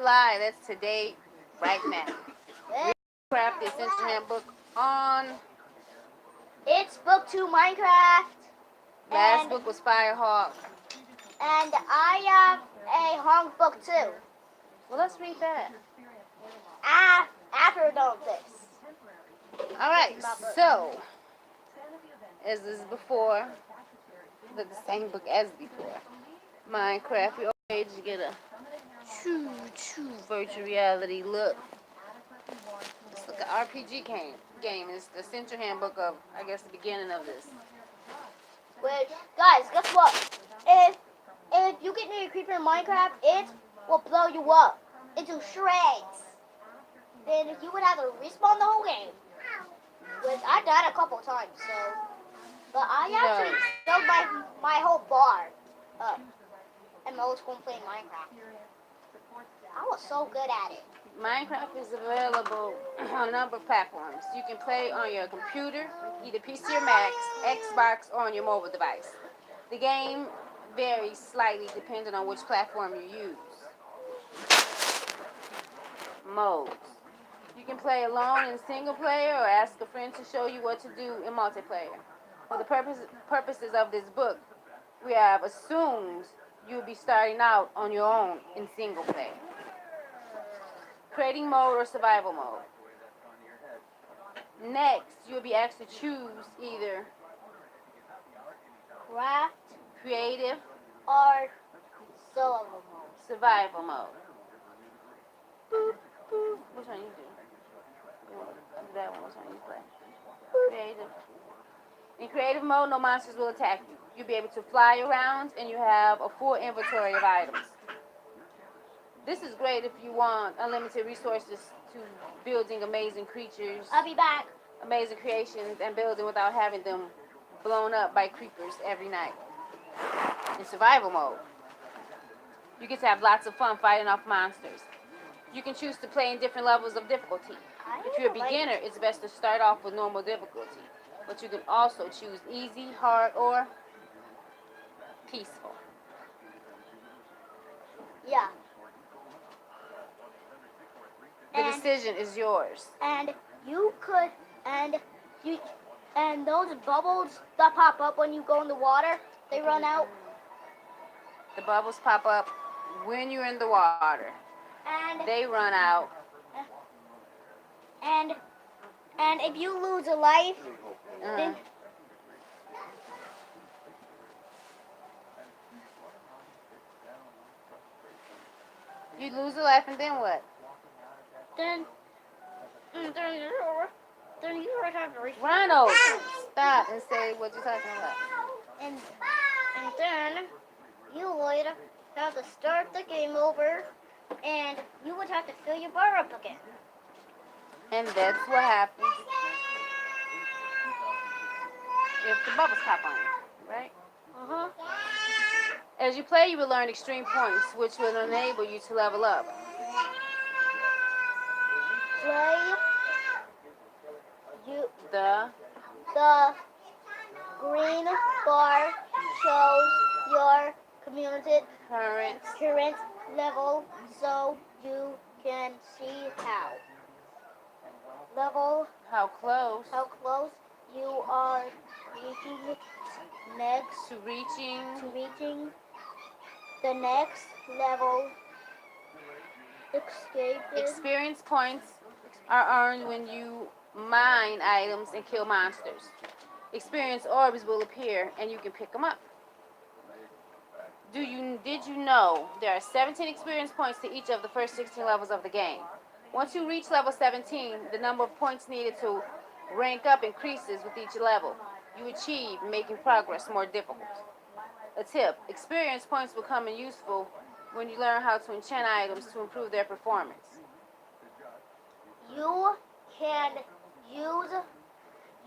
fly. That's today, right now. Minecraft is Essential Handbook on. It's book 2 Minecraft. Last book was Firehawk. And I have a Handbook too. Well, let's read that. After done this. Alright, so, as is before, the same book as before. Minecraft, we always get a true virtual reality look. It's like an RPG game. It's the Essential Handbook of, I guess, the beginning of this. Which, guys, guess what? If you get near a creeper in Minecraft, it will blow you up into shreds. Then you would have to respawn the whole game. Which I died a couple times, so. But I actually filled my whole bar up. And I was going to play Minecraft. I was so good at it. Minecraft is available on a number of platforms. You can play on your computer, either PC or Mac, Xbox, or on your mobile device. The game varies slightly depending on which platform you use. Modes. You can play alone in single player or ask a friend to show you what to do in multiplayer. For the purposes of this book, we have assumed you'll be starting out on your own in single player. Creating mode or survival mode. Next, you'll be asked to choose either Craft, creative, or survival mode. Boop, boop. Which one you do? That one. Which one you play? Creative. In creative mode, no monsters will attack you. You'll be able to fly around, and you have a full inventory of items. This is great if you want unlimited resources to building amazing creatures. I'll be back. Amazing creations and building without having them blown up by creepers every night. In survival mode, you get to have lots of fun fighting off monsters. You can choose to play in different levels of difficulty. If you're a beginner, it's best to start off with normal difficulty. But you can also choose easy, hard, or peaceful. Yeah. The decision is yours. And you could, and those bubbles that pop up when you go in the water, they run out. The bubbles pop up when you're in the water. And they run out. And if you lose a life, then you lose a life, and then what? Then you have to reach. Ronald, stop and say what you're talking about. And then you would have to start the game over, and you would have to fill your bar up again. And that's what happens if the bubbles pop on you, right? As you play, you will learn extreme points, which will enable you to level up. The green bar shows your community current level, so you can see how close you are reaching next to reaching the next level. Experience points are earned when you mine items and kill monsters. Experience orbs will appear, and you can pick them up. Did you know there are 17 experience points to each of the first 16 levels of the game? Once you reach level 17, the number of points needed to rank up increases with each level you achieve, making progress more difficult. A tip: experience points will come in useful when you learn how to enchant items to improve their performance. You can use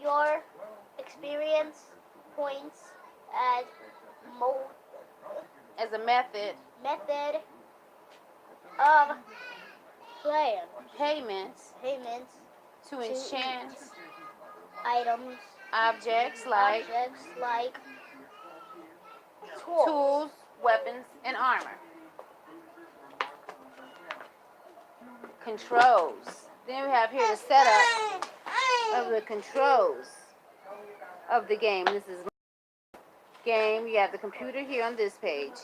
your experience points as a method of payments to enchant items, objects like tools, weapons, and armor. controls. Then we have here the setup of the controls of the game. This is game. You have the computer here on this page,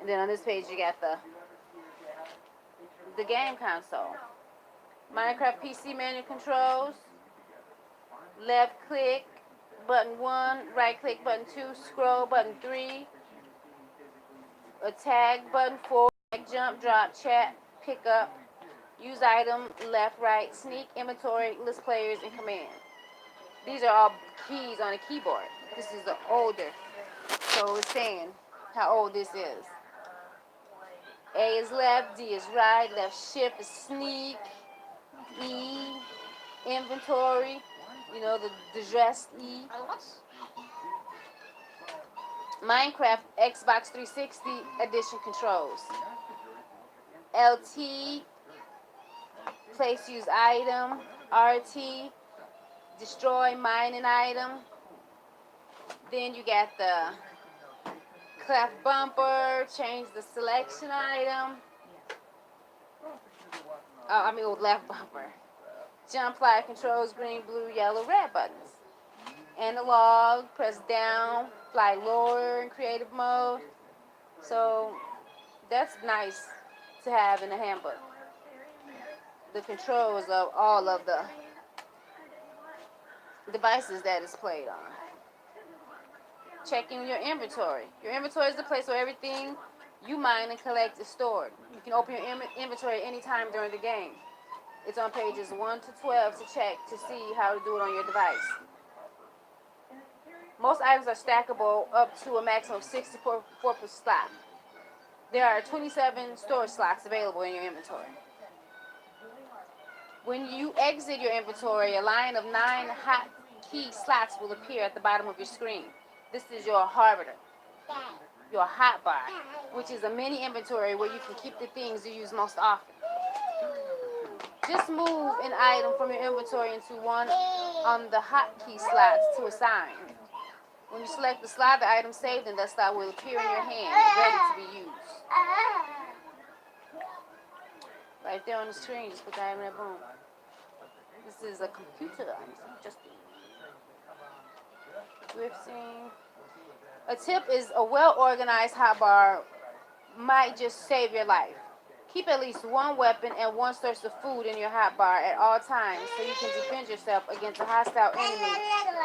and then on this page you got the game console. Minecraft PC menu controls. Left click button 1, right click button 2, scroll button 3, attack button 4, jump, drop, chat, pick up, use item, left, right, sneak, inventory, list players, and command. These are all keys on a keyboard. This is the older, so it's saying how old this is. A is left, D is right, left shift is sneak, E, inventory, you know, the dress E. Minecraft Xbox 360 edition controls. LT, place use item. RT, destroy mine an item. Then you got the cleft bumper, change the selection item. Left bumper. Jump fly controls green, blue, yellow, red buttons. Analog, press down, fly lower in creative mode. So that's nice to have in a handbook. The controls of all of the devices that is played on. Checking your inventory. Your inventory is the place where everything you mine and collect is stored. You can open your inventory anytime during the game. It's on pages 1 to 12 to check to see how to do it on your device. Most items are stackable up to a maximum of 64 per slot. There are 27 storage slots available in your inventory. When you exit your inventory, a line of 9 hotkey slots will appear at the bottom of your screen. This is your harbiter, your hotbar, which is a mini inventory where you can keep the things you use most often. Just move an item from your inventory into one on the hotkey slots to assign. When you select the slot, the item saved in that slot will appear in your hand, ready to be used. Right there on the screen, just put the item in that boom. This is a computer. Just drifting. A tip is a well-organized hotbar might just save your life. Keep at least one weapon and one source of food in your hotbar at all times so you can defend yourself against a hostile enemy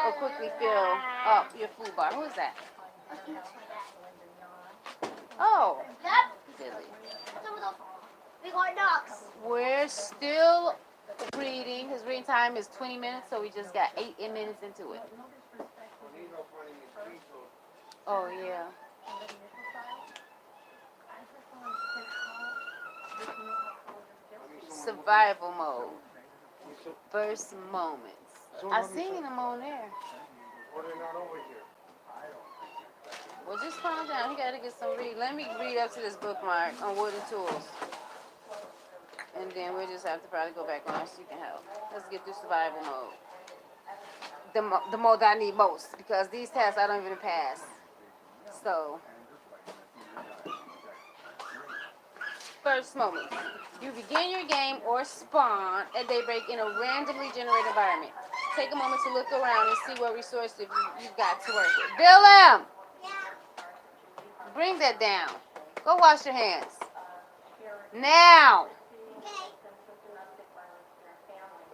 or quickly fill up your food bar. Who is that? Oh, Dilly. Big hard knocks. We're still reading. His reading time is 20 minutes, so we just got 8 minutes into it. Oh, yeah. Survival mode. First moments. I seen them on there. Well, just calm down. He got to get some read. Let me read up to this bookmark on wooden tools. And then we'll just have to probably go back on so you can help. Let's get through survival mode. The mode that I need most, because these tests I don't even pass. So, first moment. You begin your game or spawn at daybreak in a randomly generated environment. Take a moment to look around and see what resources you've got to work with. Willem! Bring that down. Go wash your hands. Now!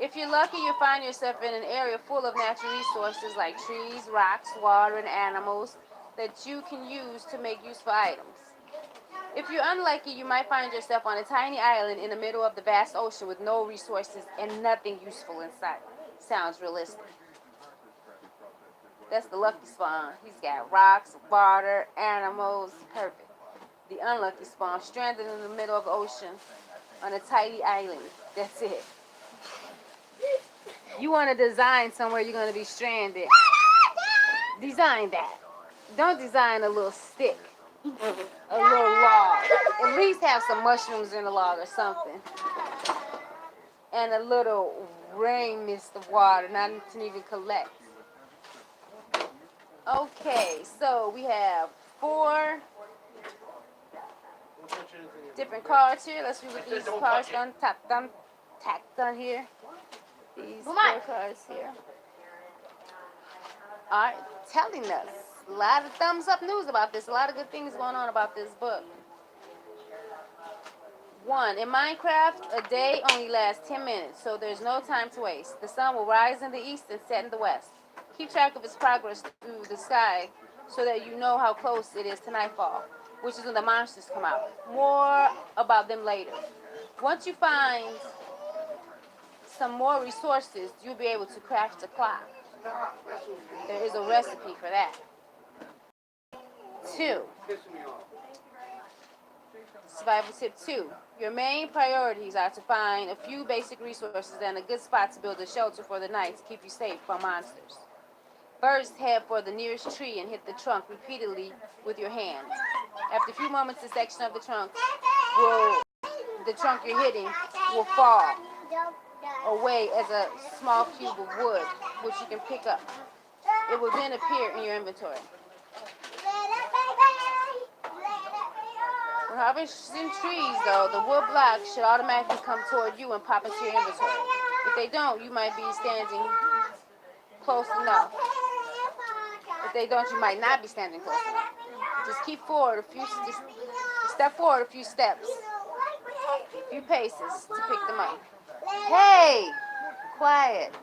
If you're lucky, you'll find yourself in an area full of natural resources like trees, rocks, water, and animals that you can use to make useful items. If you're unlucky, you might find yourself on a tiny island in the middle of the vast ocean with no resources and nothing useful in sight. Sounds realistic. That's the lucky spawn. He's got rocks, water, animals. Perfect. The unlucky spawn, stranded in the middle of the ocean on a tiny island. That's it. You want to design somewhere you're going to be stranded. Design that. Don't design a little stick. A little log. At least have some mushrooms in the log or something. And a little rain mist of water, not to even collect. Okay, so we have 4 different cards here. Let's read what these cards on top. tacked on here. These Who am I? scorecards here are telling us a lot of thumbs up news about this. A lot of good things going on about this book. 1. In Minecraft, a day only lasts 10 minutes, so there's no time to waste. The sun will rise in the east and set in the west. Keep track of its progress through the sky so that you know how close it is to nightfall, which is when the monsters come out. More about them later. Once you find some more resources, you'll be able to craft a clock. There is a recipe for that. 2. Survival tip 2. Your main priorities are to find a few basic resources and a good spot to build a shelter for the night to keep you safe from monsters. First, head for the nearest tree and hit the trunk repeatedly with your hands. After a few moments, the section of the trunk you're hitting will fall away as a small cube of wood, which you can pick up. It will then appear in your inventory. When harvesting trees, though, the wood blocks should automatically come toward you and pop into your inventory. If they don't, you might be standing close enough. If they don't, you might not be standing close enough. Just step forward a few steps, a few paces to pick them up. Hey, quiet.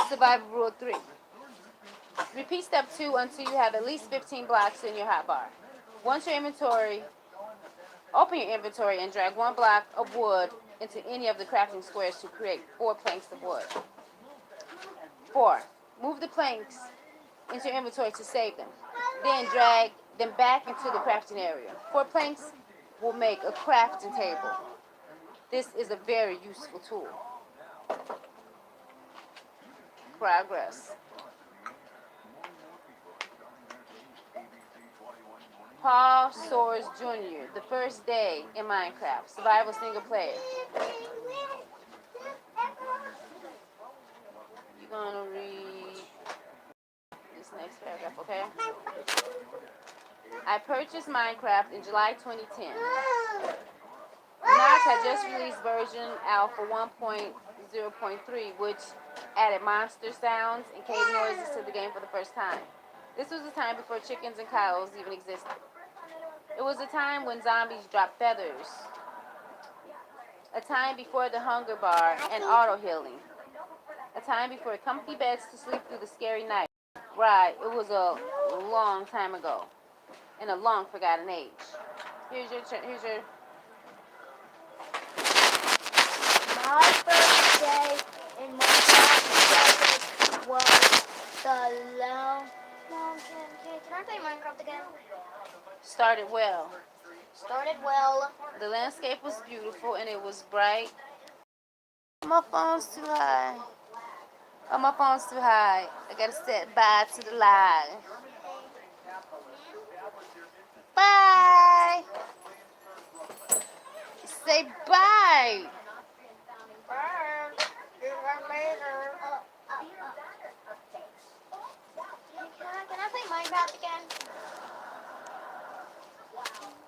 Survival rule 3. Repeat step 2 until you have at least 15 blocks in your hotbar. Open your inventory and drag 1 block of wood into any of the crafting squares to create 4 planks of wood. 4. Move the planks into your inventory to save them. Then drag them back into the crafting area. 4 planks will make a crafting table. This is a very useful tool. Progress. Paul Soares Jr., the first day in Minecraft, survival single player. You're going to read this next paragraph, okay? I purchased Minecraft in July 2010. Knox had just released version Alpha 1.0.3, which added monster sounds and cave noises to the game for the first time. This was a time before chickens and cows even existed. It was a time when zombies dropped feathers. A time before the hunger bar and auto healing. A time before comfy beds to sleep through the scary night. Right, it was a long time ago. In a long forgotten age. Here's your My first day in Minecraft was the long. Mom, can I play Minecraft again? started well. Started well. The landscape was beautiful and it was bright. My phone's too high. Oh, my phone's too high. I gotta set bye to the live. Bye. Say bye.